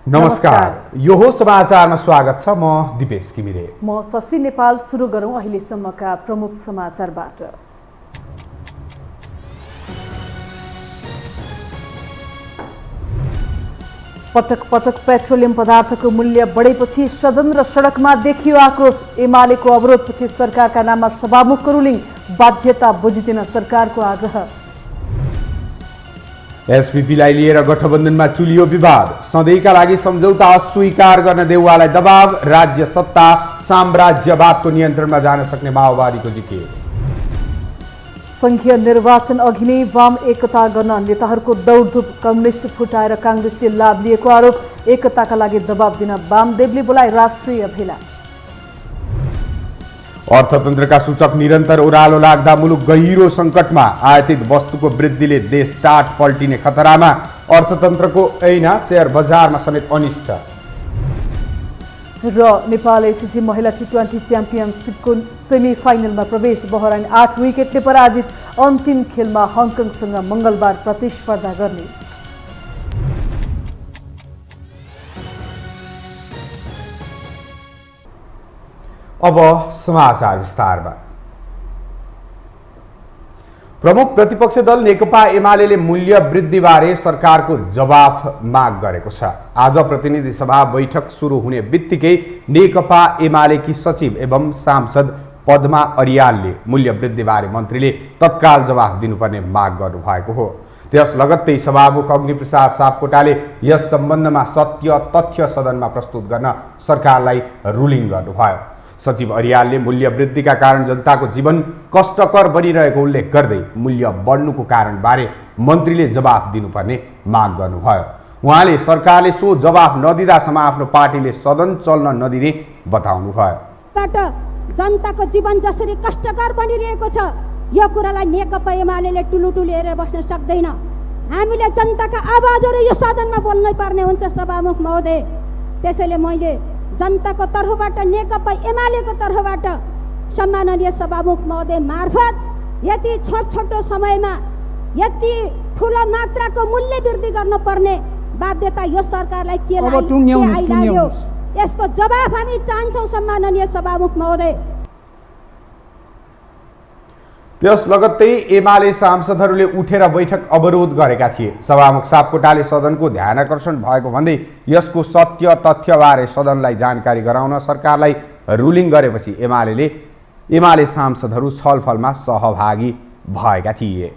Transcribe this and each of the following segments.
नमस्कार, यो हो समाचारमा स्वागत छ। म दिपेश किमिरे। म शशि नेपाल। सुरु गरौँ अहिलेसम्मका प्रमुख समाचारबाट। पटक पटक पेट्रोलियम पदार्थको मूल्य बढेपछि सदन र सडकमा देखियो आक्रोश। एमालेको अवरोधपछि सरकारका नाममा सभामुखको रुलिङ। बाध्यता बुझिदिन सरकारको आग्रह। एसपीपीलाई लिएर गठबन्धनमा चुलियो विवाद। सधैँका लागि सम्झौता अस्वीकार गर्न देउवालाई दबाव। राज्य सत्ता साम्राज्यवादको नियन्त्रणमा जान सक्ने माओवादीको जिकिर। संघीय निर्वाचन अघि नै वाम एकता गर्न नेताहरूको दौडधुप। कम्युनिस्ट फुटाएर काङ्ग्रेसले लाभ लिएको आरोप। एकताका लागि दबाब दिन वामदेवले बोलाए राष्ट्रिय भेला। अर्थतन्त्रका सूचक निरन्तर ओह्रालो लाग्दा मुलुक गहिरो सङ्कटमा। आयातित वस्तुको वृद्धिले देश टाट पल्टिने खतरामा। अर्थतन्त्रको ऐना शेयर बजारमा समेत अनिष्ट। र नेपाल एसिसी महिला टी20 च्याम्पियनसिपको सेमी फाइनलमा प्रवेश। बहराइन 8 विकेटले पराजित। अन्तिम खेलमा हङकङसँग मङ्गलबार प्रतिस्पर्धा गर्ने। अब समाचार विस्तारमा। प्रमुख प्रतिपक्ष दल नेकपा एमाले मूल्य वृद्धिबारे सरकारको जवाफ माग गरेको छ। आज प्रतिनिधि सभा बैठक सुरु हुने बित्तिकै नेकपा एमालेकी सचिव एवं सांसद पद्मा अर्यालले मूल्य वृद्धिबारे मन्त्रीले तत्काल जवाफ दिनुपर्ने माग गर्नुभएको हो। त्यस लगत्तै सभामुख अग्निप्रसाद सापकोटाले यस सम्बन्धमा सत्य तथ्य सदनमा प्रस्तुत गर्न सरकारलाई रुलिङ गर्नुभयो। सचिव अर्यालले मूल्य वृद्धिका कारण जनताको जीवन कष्टकर बनिरहेको उल्लेख गर्दै मूल्य बढ्नुको कारणबारे मन्त्रीले जवाफ दिनुपर्ने माग गर्नुभयो। उहाँले सरकारले सो जवाफ नदिँदासम्म आफ्नो पार्टीले सदन चल्न नदिने बताउनुभयो। जनताको जीवन जसरी कष्टकर बनिरहेको छ यो कुरालाई नेकपा एमाले टुलुटुलु हेरेर बस्न सक्दैन। हामीले जनताका आवाजहरू यो सदनमा बोल्नै पर्ने हुन्छ सभामुख महोदय। त्यसैले मैले जनताको तर्फबाट नेकपा एमालेको तर्फबाट सम्माननीय सभामुख महोदय मार्फत यति छोटो समयमा यति ठुलो मात्राको मूल्य वृद्धि गर्नुपर्ने बाध्यता यो सरकारलाई के आइलाग्यो यसको जवाफ हामी चाहन्छौँ सम्माननीय सभामुख महोदय। त्यस लगत्तै एमाले सांसदहरूले उठेर बैठक अवरोध गरेका थिए। सभामुख सापकोटाले सदनको ध्यानाकर्षण भएको भन्दै यसको सत्य तथ्यबारे सदनलाई जानकारी गराउन सरकारलाई रुलिङ गरेपछि एमाले सांसदहरू छलफलमा सहभागी भएका थिए।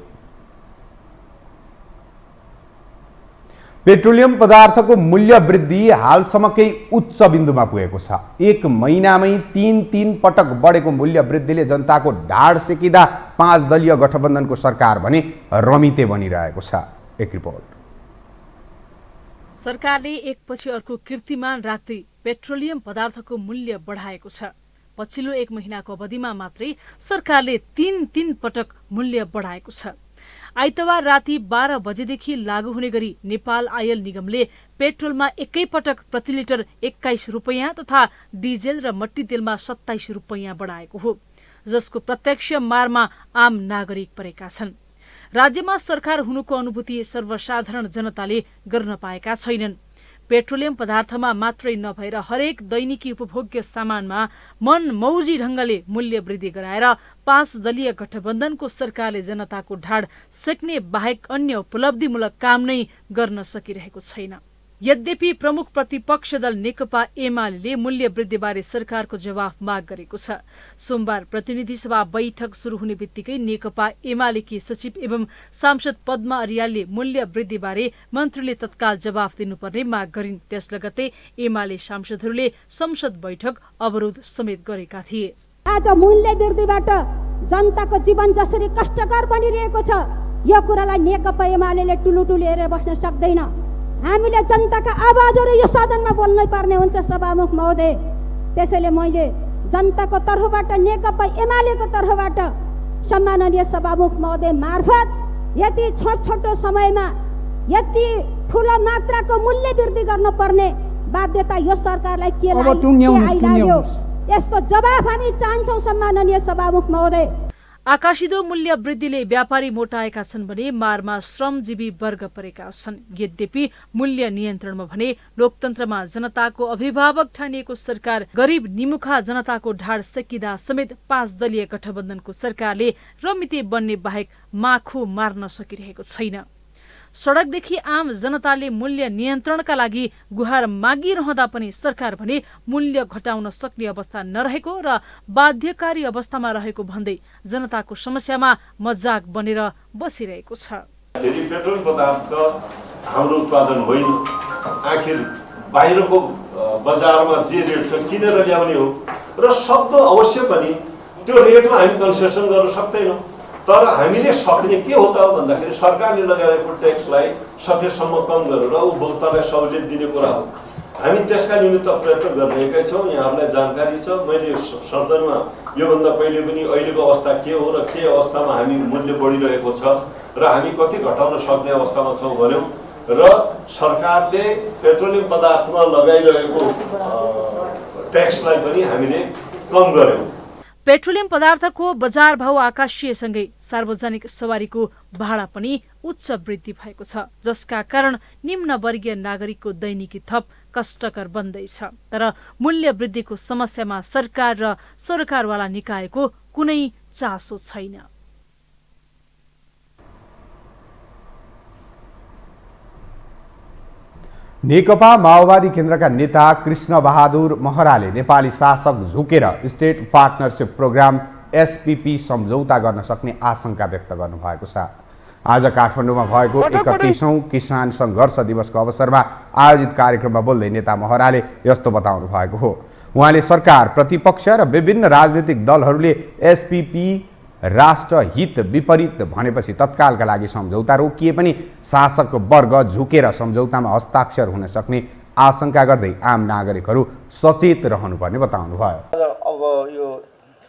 पेट्रोलियम पदार्थको मूल्य वृद्धि हालसम्मकै उच्च बिन्दुमा पुगेको छ। एक महिनामै तीन पटक बढेको मूल्य वृद्धिले जनताको ढाड सेकिँदा 5 दलीय गठबन्धनको सरकार भने रमिते बनिरहेको छ। एक रिपोर्ट। सरकारले एकपछि अर्को कीर्तिमान राख्दै पेट्रोलियम पदार्थको मूल्य बढाएको छ। पछिल्लो 1 महिनाको अवधिमा मात्रै सरकारले 3 पटक मूल्य बढाएको छ। आइतबार राति 12 बजेदेखि लागू हुने गरी नेपाल आयल निगमले पेट्रोलमा एकैपटक प्रति लिटर 21 रुपैयाँ तथा डिजेल र मट्टी तेलमा 27 रुपैयाँ बढाएको हो, जसको प्रत्यक्ष मारमा आम नागरिक परेका छन्। राज्यमा सरकार हुनुको अनुभूति सर्वसाधारण जनताले गर्न पाएका छैनन्। पेट्रोलियम पदार्थमा मात्रै नभएर हरेक दैनिकी उपभोग्य सामानमा मन मौजी ढंगले मूल्य वृद्धि गराएर 5 दलीय गठबन्धनको सरकारले जनताको ढाड सेक्ने बाहेक अन्य उपलब्धिमूलक काम नै गर्न सकिरहेको छैन। यद्यपि प्रमुख प्रतिपक्ष दल नेकपा एमाले मूल्य वृद्धिबारे सरकारको जवाफ माग गरेको छ। सोमबार प्रतिनिधि सभा बैठक सुरु हुने बित्तिकै नेकपा एमालेकी सचिव एवं सांसद पद्मा अर्यालले मूल्य वृद्धिबारे मन्त्रीले तत्काल जवाफ दिनुपर्ने माग गरिन्। त्यस लगत्तै एमाले सांसदहरूले संसद बैठक अवरोध समेत गरेका थिए। आज मूल्य वृद्धिबाट जनताको जीवन जसरी कष्टकर बनिरहेको छ यो कुरालाई नेकपा एमाले टुलुटुलु हेरेर बस्न सक्दैन। हामीले जनताका आवाजहरू यो सदनमा बोल्नै पर्ने हुन्छ सभामुख महोदय। त्यसैले मैले जनताको तर्फबाट नेकपा एमालेको तर्फबाट सम्माननीय सभामुख महोदय मार्फत यति छोटो समयमा यति ठुलो मात्राको मूल्य वृद्धि गर्नुपर्ने बाध्यता यो सरकारलाई के आइलाग्यो यसको जवाफ हामी चाहन्छौँ सम्माननीय सभामुख महोदय। आकाशिदो मूल्य वृद्धिले व्यापारी मोटाएका छन् भने मारमा श्रमजीवी वर्ग परेका छन्। यद्यपि मूल्य नियन्त्रणमा भने लोकतन्त्रमा जनताको अभिभावक ठानिएको सरकार गरीब निमुखा जनताको ढाड सेकिँदा समेत 5 दलीय गठबन्धनको सरकारले रमिते बन्ने बाहेक माखु मार्न सकिरहेको छैन। सडकदेखि आम जनताले मूल्य नियन्त्रणका लागि गुहार मागिरहँदा पनि सरकार भने मूल्य घटाउन सक्ने अवस्था नरहेको र बाध्यकारी अवस्थामा रहेको भन्दै जनताको समस्यामा मजाक बनेर बसिरहेको छ। पेट्रोल पदार्थ हाम्रो उत्पादन होइन, आखिर बाहिरको बजारमा जे रेट छ किनेर ल्याउने हो र सक्दो अवश्य पनि त्यो रेटमा हामी कन्सेसन गर्न सक्दैनौँ। तर हामीले सक्ने के हो त भन्दाखेरि सरकारले लगाएको ट्याक्सलाई सकेसम्म कम गरेर उपभोक्तालाई सहुलियत दिने कुरा हो। हामी त्यसका निमित्त प्रयत्न गरिरहेका छौँ। यहाँहरूलाई जानकारी छ, मैले सदनमा योभन्दा पहिले पनि अहिलेको अवस्था के हो र के अवस्थामा हामी मूल्य बढिरहेको छ र हामी कति घटाउन सक्ने अवस्थामा छौँ भन्यौँ र सरकारले पेट्रोलियम पदार्थमा लगाइरहेको ट्याक्सलाई पनि हामीले कम गर्यौँ। पेट्रोलियम पदार्थको बजार भाव आकाशीयसँगै सार्वजनिक सवारीको भाडा पनि उच्च वृद्धि भएको छ, जसका कारण निम्न वर्गीय नागरिकको दैनिकी थप कष्टकर बन्दैछ। तर मूल्य वृद्धिको समस्यामा सरकार र सरकारवाला निकायको कुनै चासो छैन। नेकपा माओवादी केन्द्रका नेता कृष्ण बहादुर महराले नेपाली शासक झुकेर स्टेट पार्टनरशिप प्रोग्राम एसपीपी सम्झौता गर्न सक्ने आशंका व्यक्त गर्नुभएको छ। आज काठमाडौँमा भएको 31औं किसान सङ्घर्ष दिवसको अवसरमा आयोजित कार्यक्रममा बोल्दै नेता महराले यस्तो बताउनु भएको हो। उहाँले सरकार, प्रतिपक्ष र विभिन्न राजनीतिक दलहरूले एसपीपी राष्ट्रहित विपरीत भनेपछि तत्कालका लागि सम्झौता रोकिए पनि शासक वर्ग झुकेर सम्झौतामा हस्ताक्षर हुन सक्ने आशंका गर्दै आम नागरिकहरू सचेत रहनुपर्ने बताउनुभयो। अब यो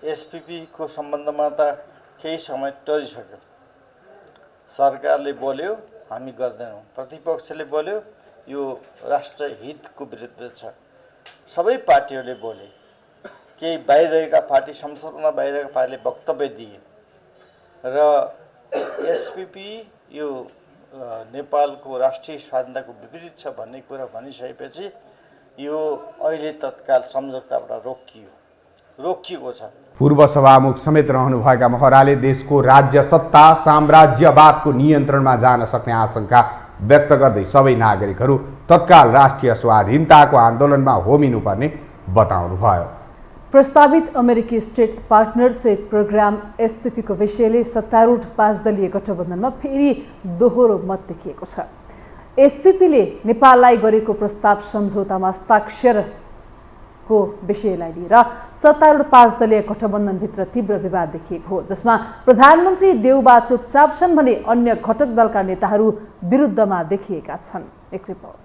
एसपीपी को सम्बन्धमा त केही समय टरिसक्यो। सरकारले बोल्यो हामी गर्दैनौँ, प्रतिपक्षले बोल्यो यो राष्ट्रहितको विरुद्ध छ, सबै पार्टीहरूले बोले, केही बाहिरहेका पार्टी, संसदमा बाहिरका पार्टीले वक्तव्य दिए र एसपीपी यो नेपालको राष्ट्रिय स्वाधीनताको विपरीत छ भन्ने कुरा भनिसकेपछि यो अहिले तत्काल सम्झौताबाट रोकिएको छ। पूर्व सभामुख समेत रहनुभएका महराले देशको राज्य सत्ता साम्राज्यवादको नियन्त्रणमा जान सक्ने आशंका व्यक्त गर्दै सबै नागरिकहरू तत्काल राष्ट्रिय स्वाधीनताको आन्दोलनमा होमिनुपर्ने बताउनुभयो। प्रस्तावित अमेरिकी स्टेट पार्टनरशिप प्रोग्राम एसपीपी को विषयले सत्तारूढ 5 दलीय गठबन्धनमा फेरि दोहोरो मत देखिएको छ। एसपीपीले नेपाललाई गरेको प्रस्ताव सम्झौतामा हस्ताक्षरको विषयलाई लिएर सत्तारूढ 5 दलीय गठबन्धनभित्र तीव्र विवाद देखिएको हो, जसमा प्रधानमन्त्री देउबा चुपचाप छन् भने अन्य घटक दलका नेताहरू विरुद्धमा देखिएका छन्। एक रिपोर्ट।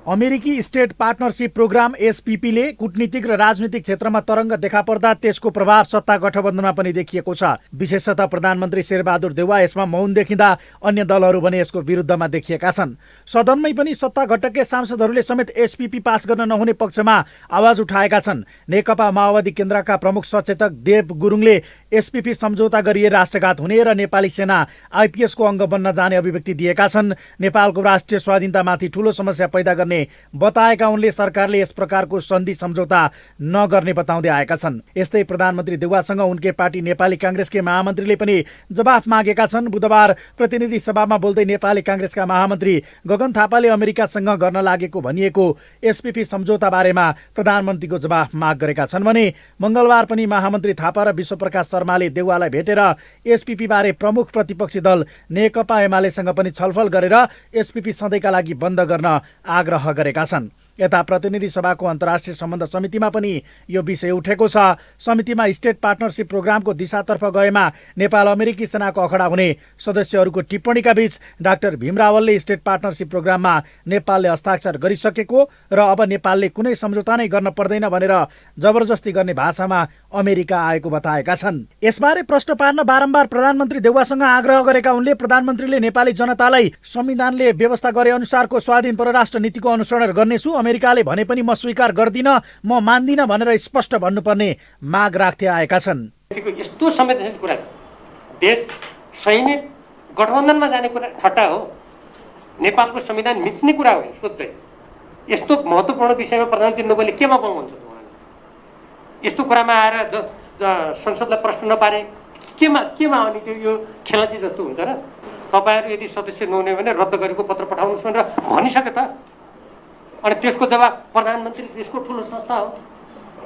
अमेरिकी स्टेट पार्टनरशिप प्रोग्राम एसपीपीले कूटनीतिक र राजनीतिक क्षेत्रमा तरङ्ग देखा पर्दा त्यसको प्रभाव सत्ता गठबन्धनमा पनि देखिएको छ। विशेषतः प्रधानमन्त्री शेरबहादुर देउवा यसमा मौन देखिँदा अन्य दलहरू भने यसको विरुद्धमा देखिएका छन्। सदनमै पनि सत्ता घटकका सांसदहरूले समेत एसपीपी पास गर्न नहुने पक्षमा आवाज उठाएका छन्। नेकपा माओवादी केन्द्रका प्रमुख सचेतक देव गुरुङले एसपीपी सम्झौता गरिए राष्ट्रघात हुने र नेपाली सेना आइपीएसको अङ्ग बन्न जाने अभिव्यक्ति दिएका छन्। नेपालको राष्ट्रिय स्वाधीनतामाथि ठूलो समस्या पैदा गर्ने बताएका उनले सरकारले यस प्रकारको सन्धि सम्झौता नगर्ने बताउँदै आएका छन्। यस्तै प्रधानमन्त्री देउवासँग उनकै पार्टी नेपाली कांग्रेसकै महामन्त्रीले पनि जवाफ मागेका छन्। बुधबार प्रतिनिधि सभामा बोल्दै नेपाली कांग्रेसका महामन्त्री गगन थापाले अमेरिकासँग गर्न लागेको भनिएको एसपीपी सम्झौता बारेमा प्रधानमन्त्रीको जवाफ माग गरेका छन् भने मंगलबार पनि महामन्त्री थापा र विश्वप्रकाश शर्माले देउवालाई भेटेर एसपीपी बारे प्रमुख प्रतिपक्षी दल नेकपा एमालेसँग पनि छलफल गरेर एसपीपी सधैँका लागि बन्द गर्न आग्रह गरेका छन्। यता प्रतिनिधि सभाको अन्तर्राष्ट्रिय सम्बन्ध समितिमा पनि यो विषय उठेको छ। समितिमा स्टेट पार्टनरशिप प्रोग्रामको दिशातर्फ गएमा नेपाल अमेरिकी सेनाको अखडा हुने सदस्यहरूको टिप्पणीका बीच डाक्टर भीम रावलले स्टेट पार्टनरशिप प्रोग्राममा नेपालले हस्ताक्षर गरिसकेको र अब नेपालले कुनै सम्झौता नै गर्न पर्दैन भनेर जबरजस्ती गर्ने भाषामा अमेरिका आएको बताएका छन्। यसबारे प्रश्न पार्न बारम्बार प्रधानमन्त्री देउवासँग आग्रह गरेका उनले प्रधानमन्त्रीले नेपाली जनतालाई संविधानले व्यवस्था गरे अनुसारको स्वाधीन परराष्ट्र नीतिको अनुसरण गर्नेछु, अमेरिकाले भने पनि म स्वीकार गर्दिन, म मान्दिन भनेर स्पष्ट भन्नुपर्ने माग राख्दै आएका छन्। यस्तो संवेदनशील कुरा छ, देश सैनिक गठबन्धनमा जाने कुरा ठट्टा हो, नेपालको संविधान मिच्ने कुरा हो। सोध्दै यस्तो महत्त्वपूर्ण विषयमा प्रधानमन्त्री नोबेलले केमा पाउनुहुन्छ? यस्तो कुरामा आएर संसदलाई प्रश्न नपारे केमा आउने? त्यो यो खेलाची जस्तो हुन्छ र? तपाईँहरू यदि सदस्य नहुने भने रद्द गरेको पत्र पठाउनुहोस् भनेर भनिसके त। अनि त्यसको जवाब प्रधानमन्त्री देशको ठुलो संस्था हो,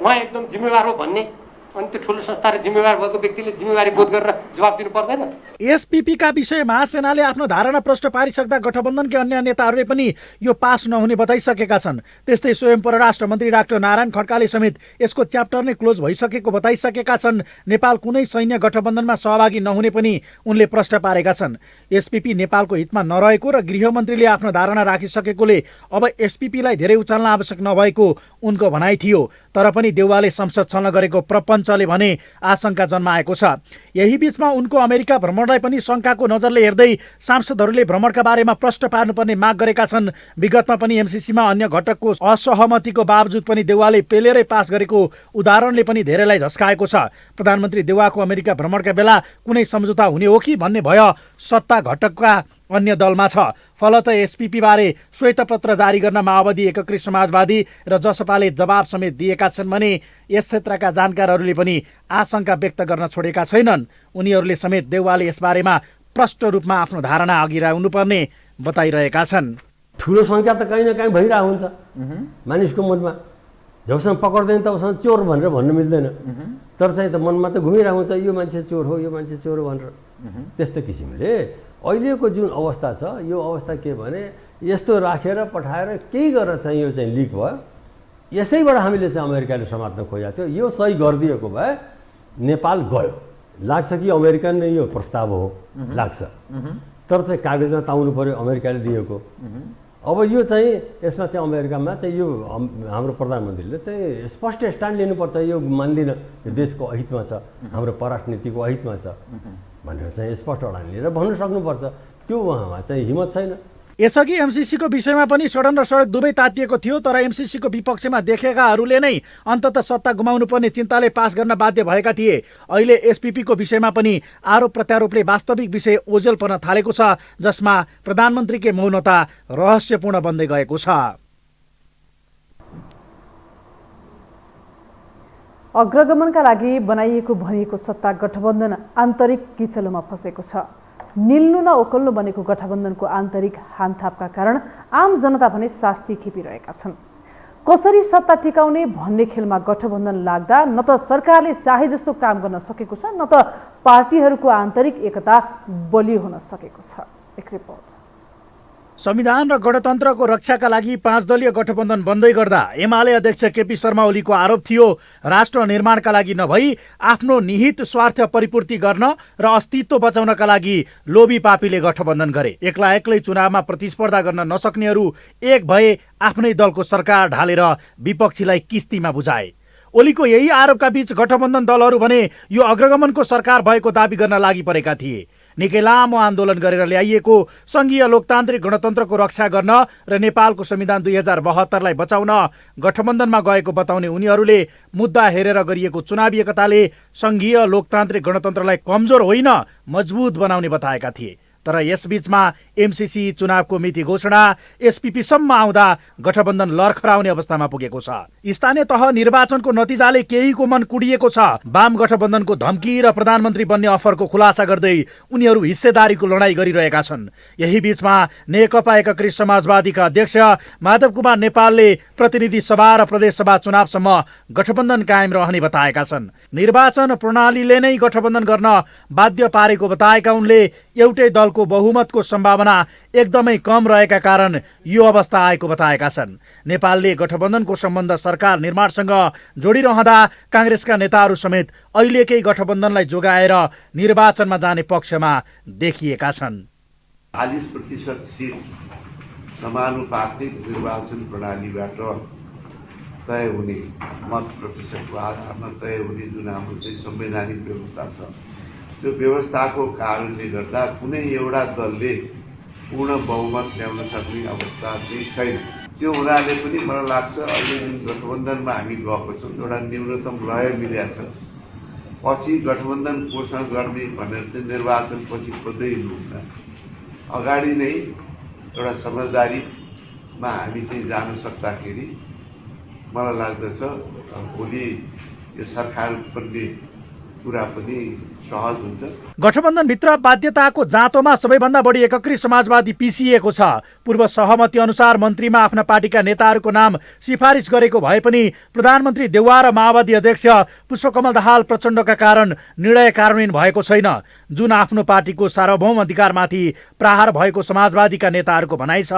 उहाँ एकदम जिम्मेवार हो भन्ने, अनि त्यो ठुलो संस्था र जिम्मेवार भएको व्यक्तिले जिम्मेवारी बोध गरेर जवाब दिनु पर्दैन? एसपीपीका विषय महासेनाले आफ्नो धारणा प्रष्ट पारिसक्दा गठबन्धनकै अन्य नेताहरूले पनि यो पास नहुने बताइसकेका छन्। त्यस्तै स्वयं परराष्ट्र मन्त्री डाक्टर नारायण खड्काले समेत यसको च्याप्टर नै क्लोज भइसकेको बताइसकेका छन्। नेपाल कुनै सैन्य गठबन्धनमा सहभागी नहुने पनि उनले प्रष्ट पारेका छन्। एसपीपी नेपालको हितमा नरहेको र गृहमन्त्रीले आफ्नो धारणा राखिसकेकोले अब एसपीपीलाई धेरै उचाल्न आवश्यक नभएको उनको भनाइ थियो। तर पनि देउवाले संसद छल्न गरेको प्रपञ्चले भने आशंका जन्माएको छ। यही बीचमा उनको अमेरिका भ्रमणलाई पनि शङ्काको नजरले हेर्दै सांसदहरूले भ्रमणका बारेमा प्रश्न पार्नुपर्ने माग गरेका छन्। विगतमा पनि एमसीसीमा अन्य घटकको असहमतिको बावजुद पनि देउवाले पेलेरै पास गरेको उदाहरणले पनि धेरैलाई झस्काएको छ। प्रधानमन्त्री देउवाको अमेरिका भ्रमणका बेला कुनै सम्झौता हुने हो कि भन्ने भय सत्ता घटकका अन्य दलमा छ। फलत एसपीपी बारे श्वेतपत्र जारी गर्न माओवादी, एकीकृत समाजवादी र जसपाले जवाब समेत दिएका छन् भने यस क्षेत्रका जानकारहरूले पनि आशंका व्यक्त गर्न छोडेका छैनन्। उनीहरूले समेत देउवाले यसबारेमा प्रष्ट रूपमा आफ्नो धारणा अघि ल्याउनुपर्ने बताइरहेका छन्। ठुलो सङ्ख्या त कहीँ न कहीँ भइरहेको हुन्छ मानिसको मनमा। जबसम्म पक्र्दैन तबसम्म चोर भनेर भन्नु मिल्दैन, तर चाहिँ त मनमा त घुमिरहेको हुन्छ यो मान्छे चोर हो, यो मान्छे चोर हो भनेर। त्यस्तो किसिमले अहिलेको जुन अवस्था छ, यो अवस्था के भने यस्तो राखेर पठाएर केही गरेर चाहिँ यो चाहिँ लिक भयो। यसैबाट हामीले चाहिँ अमेरिकाले समात्न खोजेको थियो। यो सही गरिदिएको भए नेपाल गयो। लाग्छ कि अमेरिकन नै यो प्रस्ताव हो, लाग्छ, तर चाहिँ कागजमा ताउनु पर्यो अमेरिकाले दिएको। अब यो चाहिँ यसमा चाहिँ अमेरिकामा चाहिँ यो हाम्रो प्रधानमन्त्रीले चाहिँ स्पष्ट स्ट्यान्ड लिनुपर्छ। यो मान्दिनँ, यो देशको अहितमा छ, हाम्रो परराष्ट्र नीतिको अहितमा छ भनेर चाहिँ स्पष्ट अडान लिएर भन्नु सक्नुपर्छ। त्यो उहाँमा चाहिँ हिम्मत छैन। यसअघि एमसीसीको विषयमा पनि सडन र सडक दुवै तातिएको थियो, तर एमसीसीको विपक्षमा देखेकाहरूले नै अन्ततः सत्ता गुमाउनु पर्ने चिन्ताले पास गर्न बाध्य भएका थिए। अहिले एसपीपीको विषयमा पनि आरोप प्रत्यारोपले वास्तविक विषय ओझेल पर्न थालेको छ, जसमा प्रधानमन्त्रीकै मौनता रहस्यपूर्ण बन्दै गएको छ। अग्रगमनका लागि बनाइएको भनिएको सत्ता गठबन्धन आन्तरिक किचलोमा फँसेको छ। निल्नु न ओकल्नु बनेको गठबन्धनको आन्तरिक हानथापका कारण आम जनता भने शास्ति खेपिरहेका छन्। कसरी सत्ता टिकाउने भन्ने खेलमा गठबन्धन लाग्दा न त सरकारले चाहे जस्तो काम गर्न सकेको छ, न त पार्टीहरूको आन्तरिक एकता बलियो हुन सकेको छ। एक रिपोर्ट। संविधान र गणतन्त्रको रक्षाका लागि 5 दलीय गठबन्धन बन्दै गर्दा एमाले अध्यक्ष केपी शर्मा ओलीको आरोप थियो राष्ट्र निर्माणका लागि नभई आफ्नो निहित स्वार्थ परिपूर्ति गर्न र अस्तित्व बचाउनका लागि लोभी पापीले गठबन्धन गरे। एक्लै चुनावमा प्रतिस्पर्धा गर्न नसक्नेहरू एक भए आफ्नै दलको सरकार ढालेर विपक्षीलाई किस्तीमा बुझाए। ओलीको यही आरोपका बीच गठबन्धन दलहरू भने यो अग्रगमनको सरकार भएको दाबी गर्न लागि परेका थिए। निकै लामो आन्दोलन गरेर ल्याइएको सङ्घीय लोकतान्त्रिक गणतन्त्रको रक्षा गर्न र नेपालको संविधान 2072लाई बचाउन गठबन्धनमा गएको बताउने उनीहरूले मुद्दा हेरेर गरिएको चुनावी एकताले सङ्घीय लोकतान्त्रिक गणतन्त्रलाई कमजोर होइन मजबुत बनाउने बताएका थिए। तर यसबीचमा एमसीसी चुनावको मिति घोषणा एसपीपीसम्म आउँदा गठबन्धन लर्खराउने अवस्थामा पुगेको छ। स्थानीय तह निर्वाचनको नतिजाले केहीको मन कुडिएको छ। वाम गठबन्धनको धम्की र प्रधानमन्त्री बन्ने अफरको खुलासा गर्दै उनीहरू हिस्सेदारीको लडाईँ गरिरहेका छन्। यही बीचमा नेकपा एकीकृत समाजवादीका अध्यक्ष माधव कुमार नेपालले प्रतिनिधि सभा र प्रदेश सभा चुनावसम्म गठबन्धन कायम रहने बताएका छन्। निर्वाचन प्रणालीले नै गठबन्धन गर्न बाध्य पारेको बताएका उनले एउटै दलको बहुमतको सम्भावना एकदमै कम रहेका कारण यो अवस्था आएको बताएका छन्। नेपालले गठबन्धनको सम्बन्ध सरकार निर्माणसँग जोडिरहँदा काङ्ग्रेसका नेताहरू समेत अहिलेकै गठबन्धनलाई जोगाएर निर्वाचनमा जाने पक्षमा देखिएका छन्। 40% सिट समानुपातिक निर्वाचन प्रणालीबाट तय हुने मत प्रतिशतको आधारमा तय हुने जुन हाम्रो चाहिँ संवैधानिक व्यवस्था छ, त्यो व्यवस्थाको कारणले गर्दा कुनै एउटा दलले पूर्ण बहुमत ल्याउन सक्ने अवस्था चाहिँ छैन। त्यो हुनाले पनि मलाई लाग्छ अहिले जुन गठबन्धनमा हामी गएको छौँ एउटा न्यूनतम लय मिलेको छ। पछि गठबन्धन कोसँग गर्ने भनेर चाहिँ निर्वाचनपछि खोज्दै हिँड्नुहुन्न, अगाडि नै एउटा समझदारीमा हामी चाहिँ जान सक्दाखेरि मलाई लाग्दछ भोलि यो सरकार बन्ने कुरा पनि सहज हुन्छ। गठबन्धनभित्र बाध्यताको जाँतोमा सबैभन्दा बढी एकीकृत समाजवादी पिसिएको छ। पूर्व सहमति अनुसार मन्त्रीमा आफ्ना पार्टीका नेताहरूको नाम सिफारिस गरेको भए पनि प्रधानमन्त्री देउवा र माओवादी अध्यक्ष पुष्पकमल दाहाल प्रचण्डका कारण निर्णय कार्यान्वयन भएको छैन, जुन आफ्नो पार्टीको सार्वभौम अधिकारमाथि प्रहार भएको समाजवादीका नेताहरूको भनाइ छ।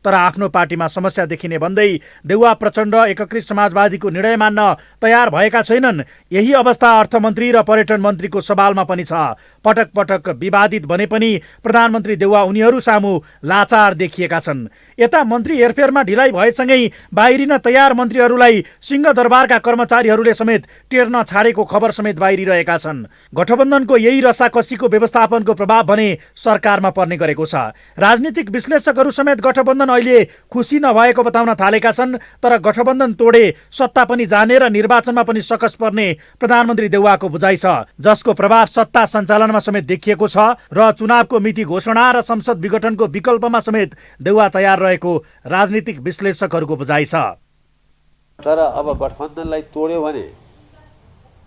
तर आफ्नो पार्टीमा समस्या देखिने भन्दै देउवा प्रचण्ड एकीकृत समाजवादीको निर्णय मान्न तयार भएका छैनन्। यही अवस्था अर्थमन्त्री र पर्यटन मन्त्रीको सवालमा पनि छ। पटक पटक विवादित बने पनि प्रधानमन्त्री देउवा उनीहरू सामु लाचार देखिएका छन्। यता मन्त्री हेरफेरमा ढिलाइ भएसँगै बाहिरिन तयार मन्त्रीहरूलाई सिंहदरबारका कर्मचारीहरूले समेत टेर्न छाडेको खबर समेत बाहिरिरहेका छन्। गठबन्धनको यही रसाकसीको व्यवस्थापनको प्रभाव भने सरकारमा पर्ने गरेको छ। राजनीतिक विश्लेषकहरू समेत गठबन्धन अहिले खुसी नभएको बताउन थालेका छन्। तर गठबन्धन तोडे सत्ता पनि जाने र निर्वाचनमा पनि सकस पर्ने प्रधानमन्त्री देउवाको बुझाइ छ, जसको प्रभाव सत्ता सञ्चालनमा समेत देखिएको छ र चुनावको मिति घोषणा र संसद विघटनको विकल्पमा समेत देउवा तयार रहेको राजनीतिक विश्लेषकहरूको बुझाइ छ। तर अब गठबन्धनलाई तोड्यो भने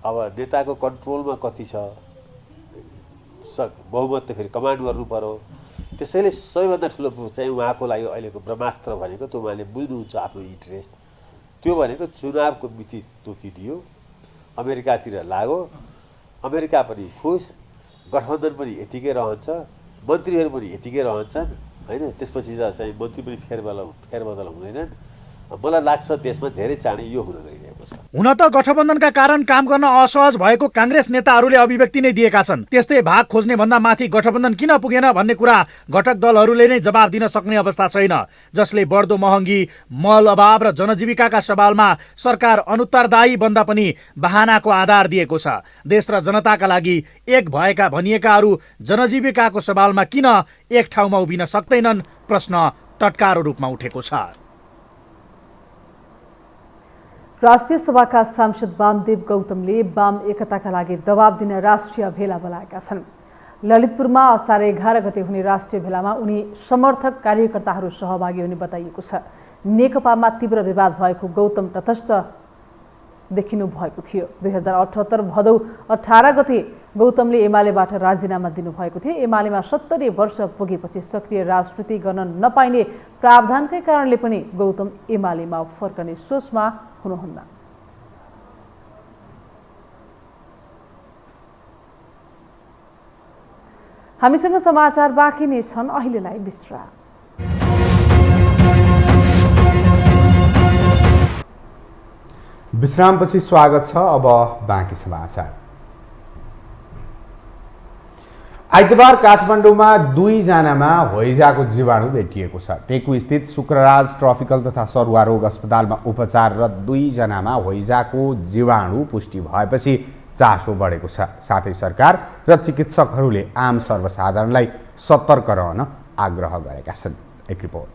अब नेताको कन्ट्रोलमा कति छ, बहुमत त फेरि कमान्ड गर्नु पर्यो। त्यसैले सबैभन्दा ठुलो चाहिँ उहाँको लागि अहिलेको ब्रह्मास्त्र भनेको त्यो उहाँले बुझ्नुहुन्छ आफ्नो इन्ट्रेस्ट, त्यो भनेको चुनावको मिति तोकिदियो, अमेरिकातिर लाग्यो, अमेरिका पनि खुस, गठबन्धन पनि यतिकै रहन्छ, मन्त्रीहरू पनि यतिकै रहन्छन् होइन। त्यसपछि चाहिँ मन्त्री पनि फेरबदल हुँदैनन्। मलाई लाग्छ देशमा धेरै चाँडै यो हुन गइरहेको छ। हुन त गठबन्धनका कारण काम गर्न असहज भएको काङ्ग्रेस नेताहरूले अभिव्यक्ति नै दिएका छन्। त्यस्तै भाग खोज्ने भन्दा माथि गठबन्धन किन पुगेन भन्ने कुरा घटक दलहरूले नै जवाब दिन सक्ने अवस्था छैन, जसले बढ्दो महँगी, मल अभाव र जनजीविकाका सवालमा सरकार अनुत्तरदायी बन्दा पनि बहानाको आधार दिएको छ। देश र जनताका लागि एक भएका भनिएकाहरू जनजीविकाको सवालमा किन एक ठाउँमा उभिन सक्दैनन्, प्रश्न टटकारो रूपमा उठेको छ। राष्ट्रिय सभाका सांसद वामदेव गौतमले वाम एकताका लागि दबाब दिन राष्ट्रिय भेला बोलाएका छन्। ललितपुरमा असार 11 गते हुने राष्ट्रिय भेलामा उनी समर्थक कार्यकर्ताहरू सहभागी हुने बताइएको छ। नेकपामा तीव्र विवाद भएको गौतम तटस्थ देखिनु भएको थियो। 2078 भदौ 18 गते गौतमले एमालेबाट राजीनामा दिनुभएको थियो। एमालेमा 70 वर्ष पुगेपछि सक्रिय राजनीति गर्न नपाइने प्रावधानकै कारणले पनि गौतम एमालेमा फर्कने सोचमा हुनुहुन्न। हामीसँग समाचार बाँकी नै छन्, अहिलेलाई विश्राम। विश्रामपछि स्वागत छ। अब बाँकी समाचार। आइतबार काठमाडौँमा 2 जनामा हैजाको जीवाणु भेटिएको छ। टेकु स्थित शुक्रराज ट्रपिकल तथा सरुवा रोग अस्पतालमा उपचाररत 2 जनामा हैजाको जीवाणु पुष्टि भएपछि चासो बढेको छ। साथै सरकार र चिकित्सकहरूले आम सर्वसाधारणलाई सतर्क रहन आग्रह गरेका छन्। एक रिपोर्ट।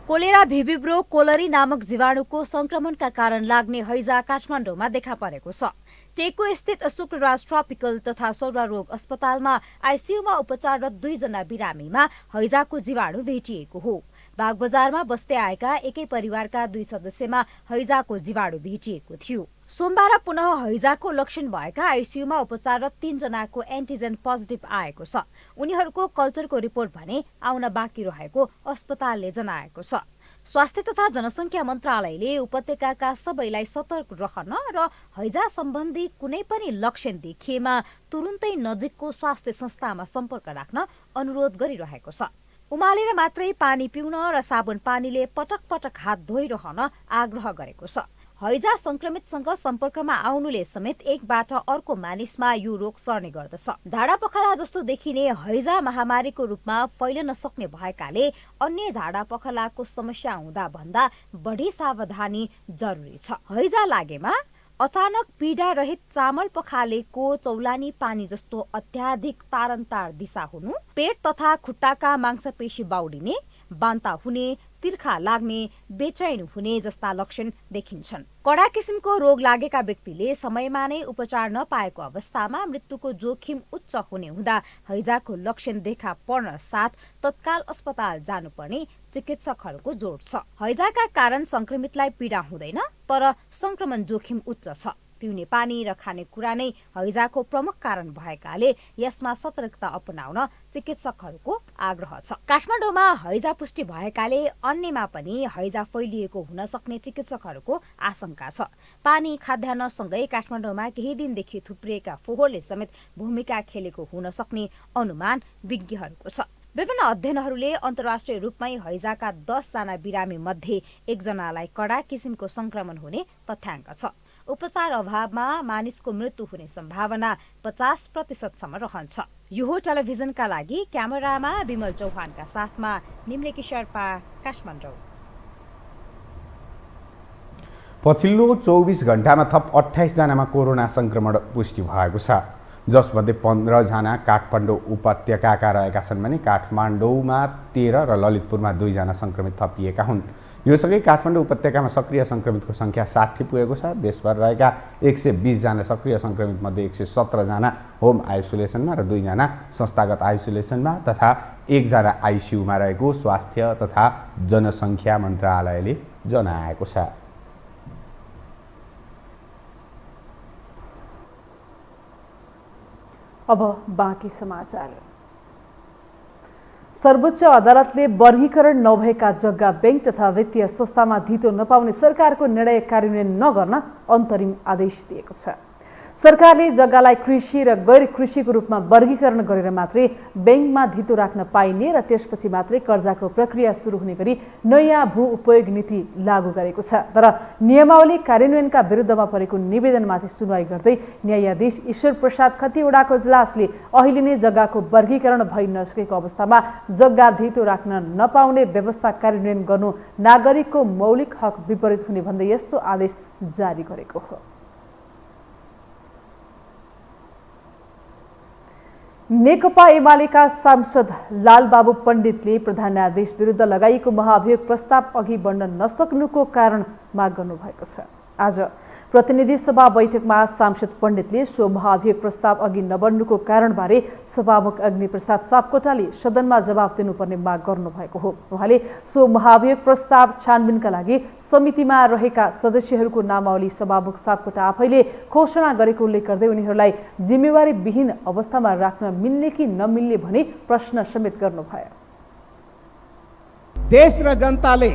कोलेरा भिभिब्रो कोलरी नामक जीवाणुको संक्रमणका कारण लाग्ने हैजा काठमाडौँमा देखा परेको छ। टेकु स्थित शुक्रराज ट्रपिकल तथा सौरा रोग अस्पतालमा आइसियुमा उपचाररत 2 जना बिरामीमा हैजाको जीवाणु भेटिएको हो। बागबजारमा बस्दै आएका एकै परिवारका 2 सदस्यमा हैजाको जीवाणु भेटिएको थियो। सोमबार पुनः हैजाको लक्षण भएका आइसियुमा उपचाररत 3 जनाको एन्टिजेन पोजिटिभ आएको छ। उनीहरूको कल्चरको रिपोर्ट भने आउन बाँकी रहेको अस्पतालले जनाएको छ। स्वास्थ्य तथा जनसङ्ख्या मन्त्रालयले उपत्यकाका सबैलाई सतर्क रहन र हैजा सम्बन्धी कुनै पनि लक्षण देखिएमा तुरुन्तै नजिकको स्वास्थ्य संस्थामा सम्पर्क राख्न अनुरोध गरिरहेको छ। उमालेर मात्रै पानी पिउन र साबुन पानीले पटक पटक हात धोइरहन आग्रह गरेको छ। हैजा संक्रमितसँग सम्पर्कमा आउनुले समेत एकबाट अर्को मानिसमा यो रोग सर्ने गर्दछ। झाडा पखाला जस्तो देखिने हैजा महामारीको रूपमा फैलन सक्ने भएकाले अन्य झाडा पखालाको समस्या हुँदा भन्दा बढी सावधानी जरुरी छ। हैजा लागेमा अचानक पीडा रहित चामल पखालेको चौलानी पानी जस्तो अत्याधिक तारन्तार दिशा हुनु, पेट तथा खुट्टाका मांसपेशी बाउडिने, बान्ता हुने, तिर्खा लाग्ने, बेचैन हुने जस्ता लक्षण देखिन्छन्। कडा किसिमको रोग लागेका व्यक्तिले समयमा नै उपचार नपाएको अवस्थामा मृत्युको जोखिम उच्च हुने हुँदा हैजाको लक्षण देखा पर्न साथ तत्काल अस्पताल जानुपर्ने चिकित्सकहरूको जोड छ। हैजाका कारण संक्रमितलाई पीडा हुँदैन, तर संक्रमण जोखिम उच्च छ। पिउने पानी र खानेकुरा नै हैजाको प्रमुख कारण भएकाले यसमा सतर्कता अपनाउन चिकित्सकहरूको आग्रह छ। काठमाडौँमा हैजा पुष्टि भएकाले अन्यमा पनि हैजा फैलिएको हुन सक्ने चिकित्सकहरूको आशंका छ। पानी खाद्यान्नसँगै काठमाडौँमा केही दिनदेखि थुप्रिएका फोहोरले समेत भूमिका खेलेको हुन सक्ने अनुमान विज्ञहरूको छ। विभिन्न अध्ययनहरूले अन्तर्राष्ट्रिय रूपमै हैजाका 10 जना बिरामी मध्ये 1 जनालाई कडा किसिमको संक्रमण हुने तथ्याङ्क छ। उपचार अभावमा मानिसको मृत्यु हुने सम्भावना 50% सम्म रहन्छ। यो हो टेलिभिजनका लागि क्यामेरामा विमल चौहानका साथमा निम्लेकी शेर्पा, काठमाडौँ। पछिल्लो 24 घण्टामा थप 28 जनामा कोरोना संक्रमण पुष्टि भएको छ, जसमध्ये 15 जना काठमाडौँ उपत्यकाका रहेका छन् भने काठमाडौँमा 13 र ललितपुरमा 2 जना संक्रमित थपिएका हुन्। यो सँगै काठमाडौँ उपत्यकामा सक्रिय संक्रमितको संख्या 60 पुगेको छ। देशभर रहेका 120 जना सक्रिय संक्रमित मध्ये 117 जना होम आइसोलेसनमा र 2 जना संस्थागत आइसोलेसनमा तथा 1 जना आइसियुमा रहेको स्वास्थ्य तथा जनसङ्ख्या मन्त्रालयले जनाएको छ। अब बाँकी समाचार। सर्वोच्च अदालतले वर्गीकरण नभएका जग्गा बैंक तथा वित्तीय संस्थामा धितो नपाउने सरकारको निर्णय कार्यान्वयन नगर्न अन्तरिम आदेश दिएको छ। सरकारले जग्गालाई कृषि र गैर कृषिको रूपमा वर्गीकरण गरेर मात्रै बैंकमा धितो राख्न पाइने र त्यसपछि मात्रै कर्जाको प्रक्रिया सुरु हुने गरी नयाँ भू उपयोग नीति लागू गरेको छ। तर नियमावली कार्यान्वयनका विरुद्धमा परेको निवेदनमाथि सुनवाई गर्दै न्यायाधीश ईश्वर प्रसाद खतिवडाको इजलासले अहिले नै जग्गाको वर्गीकरण भइ नसकेको अवस्थामा जग्गा धितो राख्न नपाउने व्यवस्था कार्यान्वयन गर्नु नागरिकको मौलिक हक विपरीत हुने भन्दै यस्तो आदेश जारी गरेको हो। नेकपा एमालेका सांसद लालबाबु पण्डितले प्रधान न्यायाधीश विरुद्ध लगाइएको महाभियोग प्रस्ताव अघि बढ्न नसक्नुको कारण माग गर्नुभएको छ। आज प्रतिनिधि सभा बैठकमा सांसद पण्डितले सो महाभियोग प्रस्ताव अघि नबढ्नुको कारणबारे सभामुख अग्निप्रसाद सापकोटाले सदनमा जवाफ दिनुपर्ने माग गर्नुभएको हो। उहाँले सो महाभियोग प्रस्ताव छानबिनका लागि समितिमा रहेका सदस्यहरूको नामावली सभामुख सापकोटा आफैले घोषणा गरेको उल्लेख गर्दै उनीहरूलाई जिम्मेवारी विहीन अवस्थामा राख्न मिल्ने कि नमिल्ने भनी प्रश्न समेत गर्नुभयो। देश र जनताले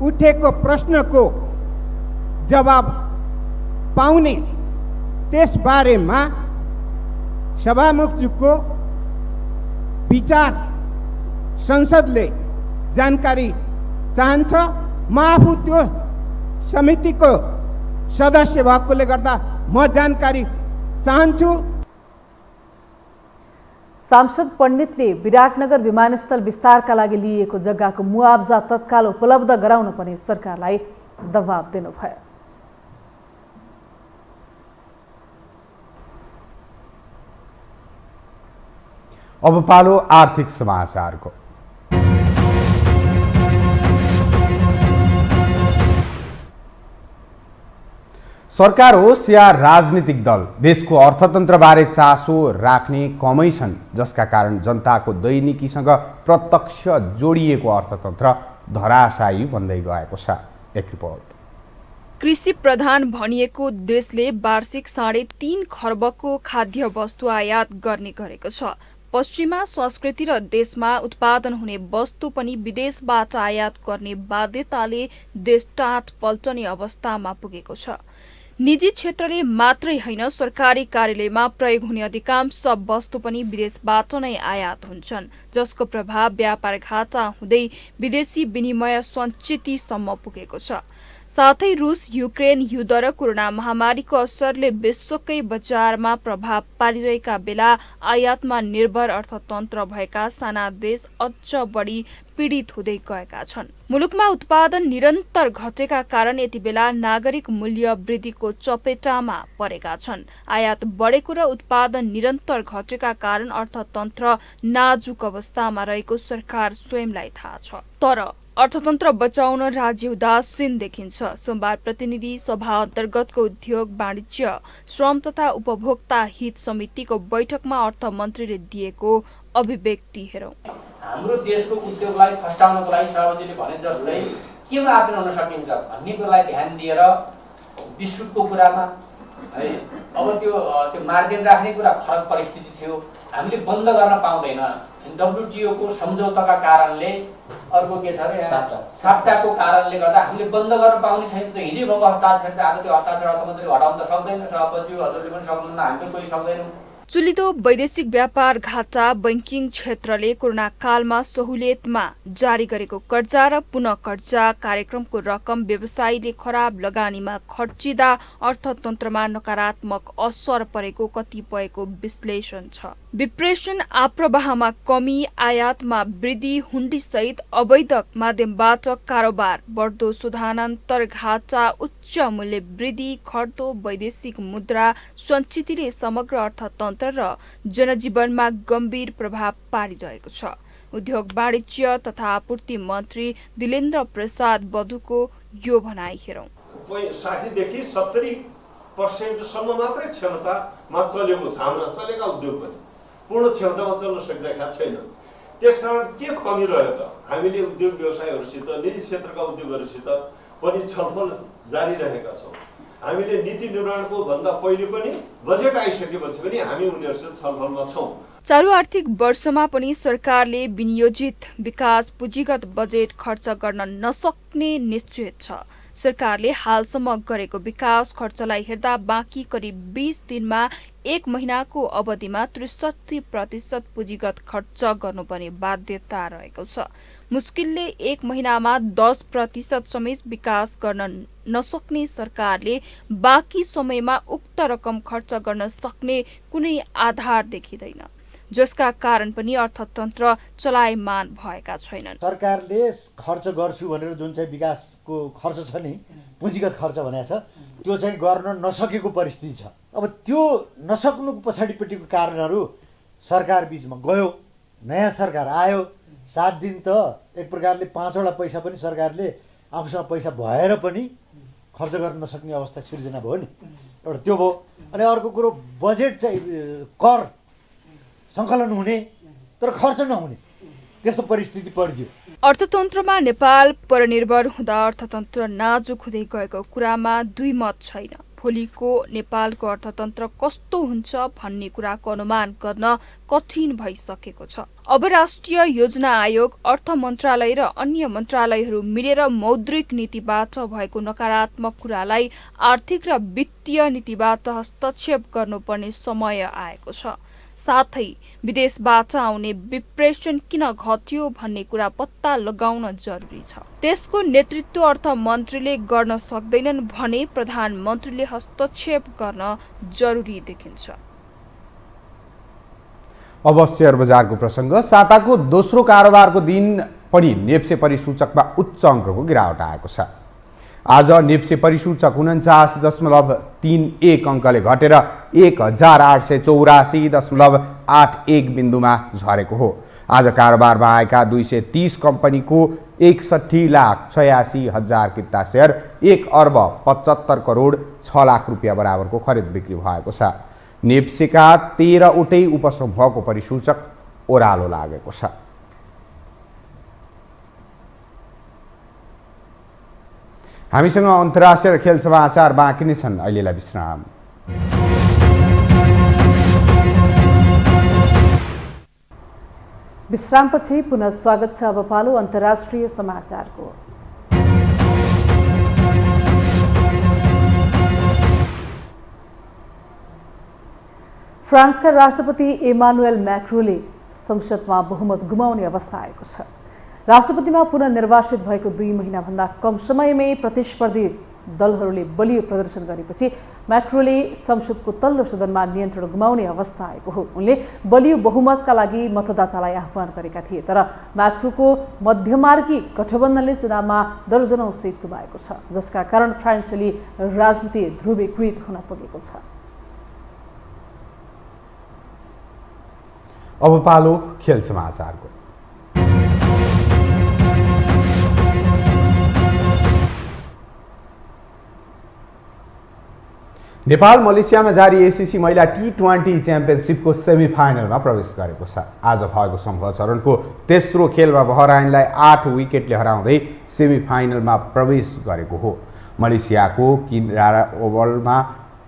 उठेको प्रश्नको जवाब पाउने त्यसबारेमा सभामुखज्यूको विचार संसदले जानकारी चाहन्छ। म आफू त्यो समितिको सदस्य भएकोले गर्दा म जानकारी चाहन्छु। सांसद पण्डितले विराटनगर विमानस्थल विस्तारका लागि लिएको जग्गाको मुआवजा तत्काल उपलब्ध गराउन पनि सरकारलाई दबाब दिनुभयो। अब पालो आर्थिक समाचारको। सरकार होस् या राजनीतिक दल, देशको अर्थतन्त्रबारे चासो राख्ने कमै छन्, जसका कारण जनताको दैनिकीसँग प्रत्यक्ष जोडिएको अर्थतन्त्र धराशायी बन्दै गएको छ। एक रिपोर्ट। कृषि प्रधान भनिएको देशले वार्षिक 3.5 खर्बको खाद्य वस्तु आयात गर्ने गरेको छ। पश्चिमा संस्कृति र देशमा उत्पादन हुने वस्तु पनि विदेशबाट आयात गर्ने बाध्यताले देश टाट पल्टने अवस्थामा पुगेको छ। निजी क्षेत्रले मात्रै होइन, सरकारी कार्यालयमा प्रयोग हुने अधिकांश वस्तु पनि विदेशबाट नै आयात हुन्छन्, जसको प्रभाव व्यापार घाटा हुँदै विदेशी विनिमय सञ्चितसम्म पुगेको छ। साथै रुस युक्रेन युद्ध र कोरोना महामारीको असरले विश्वकै बजारमा प्रभाव पारिरहेका बेला आयातमा निर्भर अर्थतन्त्र भएका साना देश अझ बढी पीडित हुँदै गएका छन्। मुलुकमा उत्पादन निरन्तर घटेका कारण यति बेला नागरिक मूल्य वृद्धिको चपेटामा परेका छन्। आयात बढेको र उत्पादन निरन्तर घटेका कारण अर्थतन्त्र नाजुक अवस्थामा रहेको सरकार स्वयंलाई थाहा छ। तर अर्थतन्त्र बचाउन राज्य उदासीन देखिन्छ। सोमबार प्रतिनिधि सभा अन्तर्गतको उद्योग वाणिज्य श्रम तथा उपभोक्ता हित समितिको बैठकमा अर्थमन्त्रीले दिएको अभिव्यक्ति हेरौं। हाम्रो देशको उद्योगलाई फस्टाउनको लागि सरकारले भने जस्तै केमा आग्रह गर्न सकिन्छ भन्ने कुरालाई ध्यान दिएर बिस्कुटको कुरामा है अब त्यो मार्जिन राख्ने कुरा फरक परिस्थिति थियो, हामीले बन्द गर्न पाउँदैन। डब्ल्युटिओ को सम्झौताका कारणले अर्को के छ रे साप्टाको कारणले गर्दा हामीले बन्द गर्न पाउने छैन। त हिजो भएको हस्ताक्षर चाहिँ आज त्यो हस्ताक्षर अर्थमन्त्रीले हटाउन त सक्दैन, सभापति हजुरले पनि सक्नुहुन्न, हामी कोही सक्दैनौँ। चुलिदो वैदेशिक व्यापार घाटा बैंकिङ क्षेत्रले कोरोना कालमा सहुलियतमा जारी गरेको कर्जा र पुनः कर्जा कार्यक्रमको रकम व्यवसायीले खराब लगानीमा खर्चिँदा अर्थतन्त्रमा नकारात्मक असर परेको कतिपयको विश्लेषण छ। विप्रेषण आप्रवाहमा कमी, आयातमा वृद्धि, हुन्डी सहित अवैध माध्यमबाट कारोबार, बढ्दो शोधानान्तर घाटा, उच्च मूल्य वृद्धि, घट्दो वैदेशिक मुद्रा सञ्चितले समग्र अर्थतन्त्र र जनजीवनमा गम्भीर प्रभाव पारिरहेको छ। उद्योग वाणिज्य तथा आपूर्ति मन्त्री दिलेन्द्र प्रसाद बडुको यो भनाइ हेरौं। 60 देखि 70% मात्रै क्षमतामा चलेको छ। हाम्रा चलेका उद्योग पनि पूर्ण क्षमतामा चल्न सकिरहेका छैन। त्यसकारण के कमी रह्यो त? हामीले उद्योग व्यवसायहरूसित, निजी क्षेत्रका उद्योगहरूसित पनि छलफल जारी रहेका छौँ। हामीले नीति निर्माणको भन्दा पहिले पनि बजेट आइसकेपछि पनि हामी उनीहरूसित छलफलमा छौँ। चालू आर्थिक वर्षमा पनि सरकारले विनियोजित विकास पुँजीगत बजेट खर्च गर्न नसक्ने निश्चित छ। सरकारले हालसम्म गरेको विकास खर्चलाई हेर्दा बाँकी करिब 20 दिनमा 1 महिनाको अवधिमा 63% पुँजीगत खर्च गर्नुपर्ने बाध्यता रहेको छ। मुस्किलले 1 महिनामा 10% समेत विकास गर्न नसक्ने सरकारले बाँकी समयमा उक्त रकम खर्च गर्न सक्ने कुनै आधार देखिँदैन, जसका कारण पनि अर्थतन्त्र चलायमान भएका छैनन्। सरकारले खर्च गर्छु भनेर जुन चाहिँ विकासको खर्च छ नि, पुँजीगत खर्च भनेको छ, त्यो चाहिँ गर्न नसकेको परिस्थिति छ। अब त्यो नसक्नुको पछाडिपट्टिको कारणहरू सरकार बीचमा गयो, नयाँ सरकार आयो, 7 दिन त एक प्रकारले 5 वटा पैसा पनि सरकारले आफूसँग पैसा भएर पनि खर्च गर्न नसक्ने अवस्था सिर्जना भयो नि, एउटा त्यो भयो। अनि अर्को कुरो बजेट चाहिँ कर सङ्कलन हुने तर खर्च नहुने त्यस्तो परिस्थिति पर्दियो। अर्थतन्त्रमा नेपाल परनिर्भर हुँदा अर्थतन्त्र नाजुक हुँदै गएको कुरामा दुई मत छैन। भोलिको नेपालको अर्थतन्त्र कस्तो हुन्छ भन्ने कुराको अनुमान गर्न कठिन भइसकेको छ। अब राष्ट्रिय योजना आयोग, अर्थ मन्त्रालय र अन्य मन्त्रालयहरू मिलेर मौद्रिक नीतिबाट भएको नकारात्मक कुरालाई आर्थिक र वित्तीय नीतिबाट हस्तक्षेप गर्नुपर्ने समय आएको छ। साथै विदेशबाट आउने विप्रेषण किन घट्यो भन्ने कुरा पत्ता लगाउन जरुरी छ। त्यसको नेतृत्व अर्थमन्त्रीले गर्न सक्दैनन् भने प्रधानमन्त्रीले हस्तक्षेप गर्न जरुरी देखिन्छ। अब शेयर बजारको प्रसङ्ग। साताको दोस्रो कारोबारको दिन पनि नेप्से परिसूचकमा उच्च अङ्कको गिरावट आएको छ। आज नेप्से परिसूचक 49.31 अङ्कले घटेर 1884.81 बिन्दुमा झरेको हो। आज कारोबारमा आएका 230 कम्पनीको 61,86,000 किता सेयर 1,75,06,00,000 रुपियाँ बराबरको खरिद बिक्री भएको छ। नेप्सेका 13 वटै उपसमूहको परिसूचक ओह्रालो लागेको छ। हामीसँग अन्तर्राष्ट्रिय र खेल समाचार बाँकी नै छन्। अहिलेलाई विश्राम। विश्रामपछि पुनः स्वागत छ। अब पालो अन्तर्राष्ट्रिय समाचारको। फ्रान्सका राष्ट्रपति इमानुएल म्याक्रोनले संसदमा बहुमत गुमाउने अवस्था आएको छ। राष्ट्रपतिमा पुनर्निर्वाचित भएको 2 महिनाभन्दा कम समयमै प्रतिस्पर्धी दलहरूले बलियो प्रदर्शन गरेपछि म्याक्रोले संसदको तल्लो सदनमा नियन्त्रण गुमाउने अवस्था आएको हो। उनले बलियो बहुमतका लागि मतदातालाई आह्वान गरेका थिए, तर म्याक्रोको मध्यमार्गी गठबन्धनले चुनावमा दर्जनौं सिट गुमाएको छ, जसका कारण फ्रान्सेली राजनीति ध्रुवीकृत हुन पुगेको छ। अब पालो खेल समाचारको। नेपाल मलेसियामा जारी एसिसी महिला T20 च्याम्पियनसिपको सेमिफाइनलमा प्रवेश गरेको छ। आज भएको समूह चरणको तेस्रो खेलमा बहराइनलाई 8 विकेटले हराउँदै सेमिफाइनलमा प्रवेश गरेको हो। मलेसियाको किनारा ओभरमा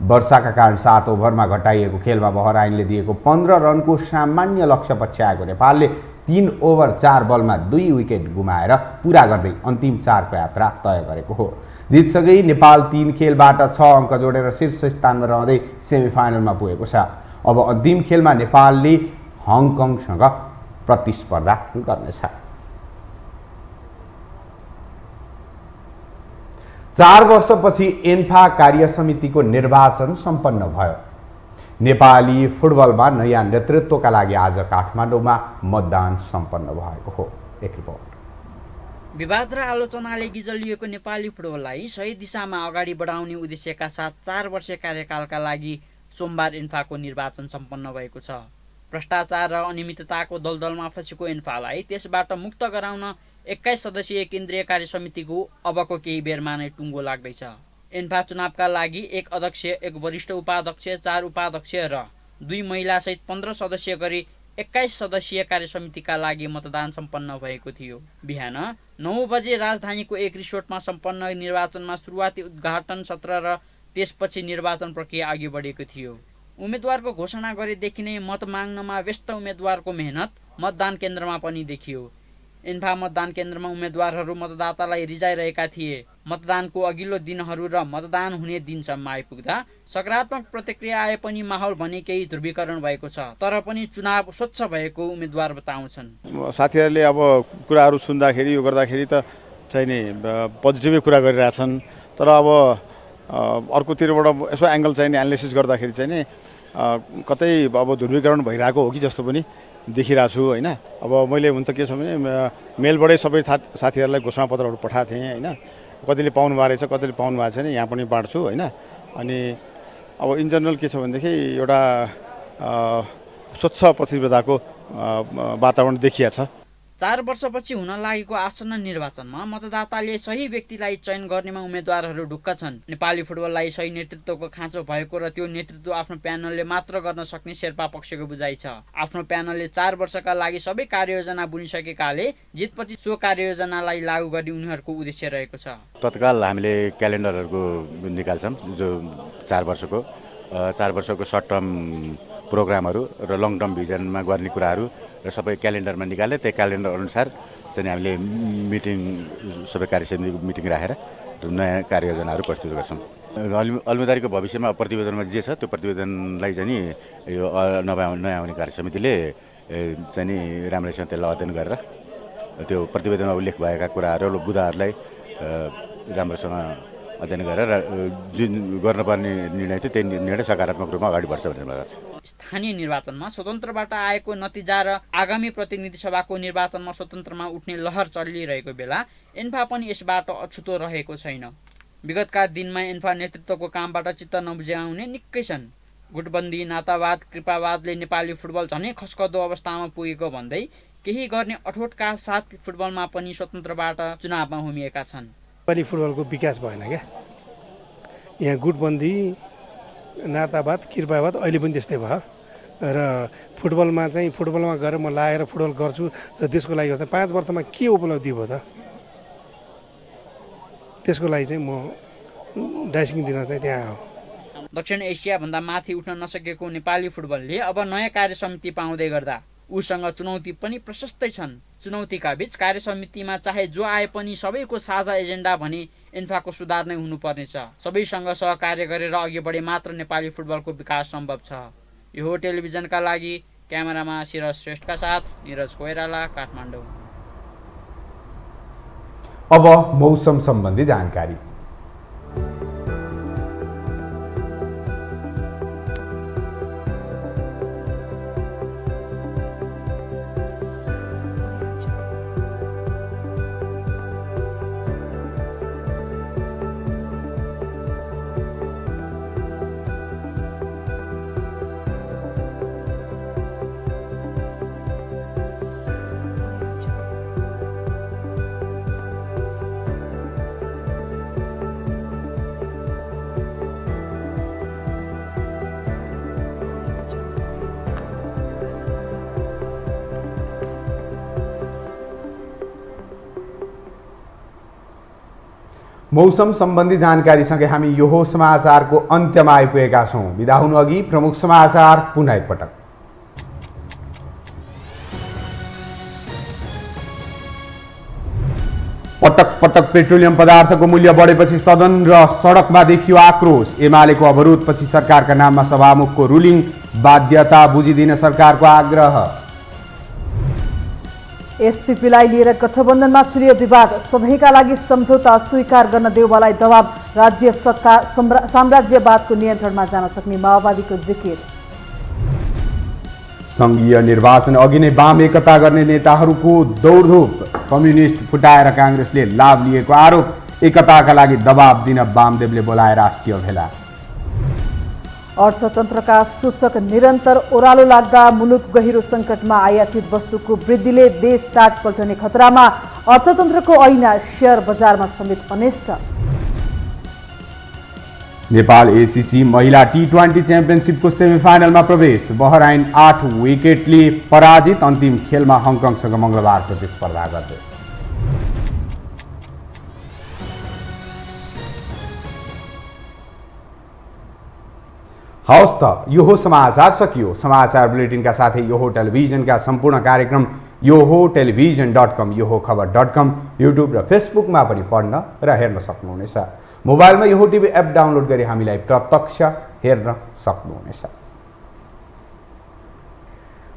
वर्षाका कारण 7 ओभरमा घटाइएको खेलमा बहराइनले दिएको 15 रनको सामान्य लक्ष्य पछ्याएको नेपालले 3 ओभर 4 बलमा 2 विकेट गुमाएर पूरा गर्दै अन्तिम 4को यात्रा तय गरेको हो। जितसँगै नेपाल 3 खेलबाट 6 अङ्क जोडेर शीर्ष स्थानमा रहँदै सेमिफाइनलमा पुगेको छ। अब अन्तिम खेलमा नेपालले हङकङसँग प्रतिस्पर्धा गर्नेछ। 4 वर्षपछि एन्फा कार्य समितिको निर्वाचन सम्पन्न भयो। नेपाली फुटबलमा नयाँ नेतृत्वका लागि आज काठमाडौँमा मतदान सम्पन्न भएको हो। एक रिपोर्ट। विवाद र आलोचनाले गिजलिएको नेपाली फुटबललाई सही दिशामा अगाडि बढाउने उद्देश्यका साथ 4 वर्षीय कार्यकालका लागि सोमबार एन्फाको निर्वाचन सम्पन्न भएको छ। भ्रष्टाचार र अनियमितताको दलदलमा फँसेको एन्फालाई त्यसबाट मुक्त गराउन 21 सदस्यीय केन्द्रीय कार्य समितिको अबको केही बेरमा नै टुङ्गो लाग्दैछ। एन्फा चुनावका लागि 1 अध्यक्ष, 1 वरिष्ठ उपाध्यक्ष, 4 उपाध्यक्ष र 2 महिला सहित 15 सदस्य गरी 21 सदस्यीय कार्य समितिका लागि मतदान सम्पन्न भएको थियो। बिहान 9 बजे राजधानीको एक रिसोर्टमा सम्पन्न निर्वाचनमा सुरुवाती उद्घाटन सत्र र त्यसपछि निर्वाचन प्रक्रिया अघि बढेको थियो। उम्मेद्वारको घोषणा गरेदेखि नै मत माग्नमा व्यस्त उम्मेद्वारको मेहनत मतदान केन्द्रमा पनि देखियो। एन्फा मतदान केन्द्रमा उम्मेद्वारहरू मतदातालाई रिझाइरहेका थिए। मतदानको अघिल्लो दिनहरू र मतदान हुने दिनसम्म आइपुग्दा सकारात्मक प्रतिक्रिया आए पनि माहौल भने केही ध्रुवीकरण भएको छ, तर पनि चुनाव स्वच्छ भएको उम्मेद्वार बताउँछन्। साथीहरूले अब कुराहरू सुन्दाखेरि यो गर्दाखेरि त चाहिँ नि पोजिटिभै कुरा गरिरहेछन्, तर अब अर्कोतिरबाट यसो एङ्गल चाहिँ नि एनालिसिस गर्दाखेरि चाहिँ नि कतै अब ध्रुवीकरण भइरहेको हो कि जस्तो पनि देखिरहेको छु होइन। अब मैले हुन त के छ भने मेलबाटै सबै साथीहरूलाई घोषणापत्रहरू पठाएको थिएँ होइन। कतिले पाउनु भएको रहेछ, कतिले पाउनु भएको छैन, यहाँ पनि बाँड्छु होइन। अनि अब इन जनरल के छ भनेदेखि एउटा स्वच्छ प्रतिस्पर्धाको वातावरण देखिया छ। 4 वर्षपछि हुन लागेको आसन्न निर्वाचनमा मतदाताले सही व्यक्तिलाई चयन गर्नेमा उम्मेद्वारहरू ढुक्क छन्। नेपाली फुटबललाई सही नेतृत्वको खाँचो भएको र त्यो नेतृत्व आफ्नो प्यानलले मात्र गर्न सक्ने शेर्पा पक्षको बुझाइ छ। आफ्नो प्यानलले 4 वर्षका लागि सबै कार्ययोजना बुनिसकेकाले जितपछि सो कार्ययोजनालाई लागू गर्ने उनीहरूको उद्देश्य रहेको छ। तत्काल हामीले क्यालेन्डरहरूको निकाल्छौँ, जो 4 वर्षको सर्ट टर्म प्रोग्रामहरू र लङ टर्म भिजनमा गर्ने कुराहरू र सबै क्यालेन्डरमा निकाले त्यही क्यालेन्डर अनुसार चाहिँ हामीले मिटिङ सबै कार्यसमितिको मिटिङ राखेर नयाँ कार्ययोजनाहरू प्रस्तुत गर्छौँ। अलमदारीको भविष्यमा प्रतिवेदनमा जे छ त्यो प्रतिवेदनलाई चाहिँ नि यो नयाँ आउने कार्यसमितिले चाहिँ नि राम्रैसँग त्यसलाई अध्ययन गरेर त्यो प्रतिवेदनमा उल्लेख भएका कुराहरू र बुदाहरूलाई राम्रोसँग अध्ययन गरेर जुन गर्नुपर्ने निर्णय थियो त्यही निर्णय सकारात्मक रूपमा अगाडि बढ्छ भन्ने लाग्छ। स्थानीय निर्वाचनमा स्वतन्त्रबाट आएको नतिजा र आगामी प्रतिनिधि सभाको निर्वाचनमा स्वतन्त्रमा उठ्ने लहर चलिरहेको बेला एन्फा पनि यसबाट अछुतो रहेको छैन। विगतका दिनमा एन्फा नेतृत्वको कामबाट चित्त नबुझाउने निकै छन्। गुटबन्दी, नातावाद, कृपावादले नेपाली फुटबल झनै खस्कदो अवस्थामा पुगेको भन्दै केही गर्ने अठोटका साथ फुटबलमा पनि स्वतन्त्रबाट चुनावमा होमिएका छन्। नेपाली फुटबलको विकास भएन क्या। यहाँ गुटबन्दी, नातावाद, कृपावाद अहिले पनि त्यस्तै भयो र फुटबलमा गएर म लागेर फुटबल गर्छु र देशको लागि गर्दा 5 वर्षमा के उपलब्धि भयो त? त्यसको लागि चाहिँ म डाइसिङ दिन चाहिँ त्यहाँ हो। दक्षिण एसियाभन्दा माथि उठ्न नसकेको नेपाली फुटबलले अब नयाँ कार्य समिति पाउँदै गर्दा उसँग चुनौती पनि प्रशस्तै छन्। चुनौतीका बीच कार्य समितिमा चाहे जो आए पनि सबैको साझा एजेन्डा भने एन्फाको सुधार नै हुनुपर्नेछ। सबैसँग सहकार्य गरेर अघि बढे मात्र नेपाली फुटबलको विकास सम्भव छ। यो हो टेलिभिजनका लागि क्यामेरामा सिरज श्रेष्ठका साथ निरज कोइराला, काठमाडौँ। अब मौसम सम्बन्धी जानकारी। मौसम सम्बन्धी जानकारीसँगै हामी यो समाचारको अन्त्यमा आइपुगेका छौँ। बिदा हुनु अघि प्रमुख समाचार पुनः एकपटक। पटक पटक पेट्रोलियम पदार्थको मूल्य बढेपछि सदन र सडकमा देखियो आक्रोश। एमालेको अवरोधपछि सरकारका नाममा सभामुखको रुलिङ, बाध्यता बुझिदिन सरकारको आग्रह। एसपीपीलाई लिएर गठबन्धनमा छिरियो विवाद, सधैँका लागि सम्झौता स्वीकार गर्न देउवालाई दबाब, राज्य सत्ता साम्राज्यवादको नियन्त्रणमा जान सक्ने माओवादीको जिकिर। सङ्घीय निर्वाचन अघि नै वाम एकता गर्ने नेताहरूको दौडधुप, कम्युनिस्ट फुटाएर काङ्ग्रेसले लाभ लिएको आरोप, एकताका लागि दबाब दिन वामदेवले बोलाए राष्ट्रिय भेला। अर्थतन्त्रका सूचक निरन्तर ओह्रालो लाग्दा मुलुक गहिरो सङ्कटमा, आयातित वस्तुको वृद्धिले देश टाट पल्टने खतरामा, अर्थतन्त्रको ऐना शेयर बजारमा समेत अनिष्ट। नेपाल एसीसी महिला टी20 च्याम्पियनसिपको सेमिफाइनलमा प्रवेश, बहराइन 8 विकेटले पराजित, अन्तिम खेलमा हङकङसँग मङ्गलबार प्रतिस्पर्धा गर्दै। हवस् त यो समाचार सकियो। समाचार बुलेटिनका साथै यो टेलिभिजनका सम्पूर्ण कार्यक्रम योहो टेलिभिजन.com, योहो खबर.com, युट्युब र फेसबुकमा पनि पढ्न र हेर्न सक्नुहुनेछ। मोबाइलमा योहो टिभी एप डाउनलोड गरी हामीलाई प्रत्यक्ष हेर्न सक्नुहुनेछ।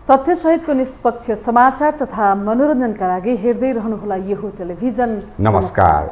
तथ्यसहितको निष्पक्ष समाचार तथा मनोरञ्जनका लागि हेर्दै रहनुहोला योहो टेलिभिजन। नमस्कार।